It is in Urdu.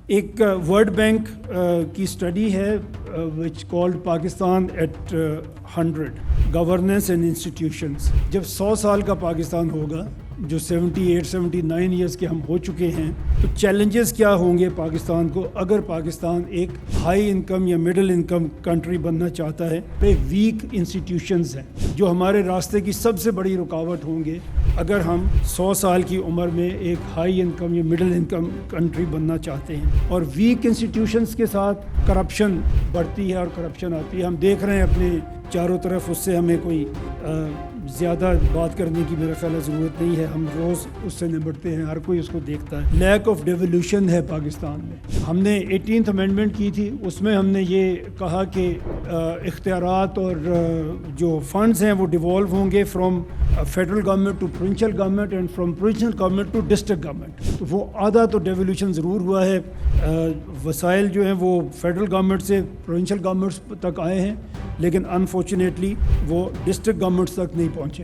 ایک ورلڈ بینک کی اسٹڈی ہے which called Pakistan at 100 governance and institutions. جب 100 سال کا پاکستان ہوگا، جو 78-79 ایئرس کے ہم ہو چکے ہیں، تو چیلنجز کیا ہوں گے پاکستان کو اگر پاکستان ایک ہائی انکم یا مڈل انکم کنٹری بننا چاہتا ہے. ویک انسٹیٹیوشنز ہیں جو ہمارے راستے کی سب سے بڑی رکاوٹ ہوں گے اگر ہم 100 سال کی عمر میں ایک ہائی انکم یا مڈل انکم کنٹری بننا چاہتے ہیں. اور ویک انسٹیٹیوشنز کے ساتھ کرپشن بڑھتی ہے اور کرپشن آتی ہے. ہم دیکھ رہے ہیں اپنے چاروں طرف، اس سے ہمیں کوئی زیادہ بات کرنے کی میرا خیال ہے ضرورت نہیں ہے. ہم روز اس سے نمٹتے ہیں، ہر کوئی اس کو دیکھتا ہے. لیک آف ڈیولوشن ہے پاکستان میں. ہم نے 18th امینڈمنٹ کی تھی، اس میں ہم نے یہ کہا کہ اختیارات اور جو فنڈز ہیں وہ ڈیوالو ہوں گے from federal government to provincial government and from provincial government to district government. تو وہ آدھا تو ڈیولوشن ضرور ہوا ہے. وسائل جو ہیں وہ فیڈرل گورنمنٹ سے پروونشل گورنمنٹس تک آئے ہیں، لیکن انفارچونیٹلی وہ ڈسٹرکٹ گورنمنٹس تک نہیں پہنچے.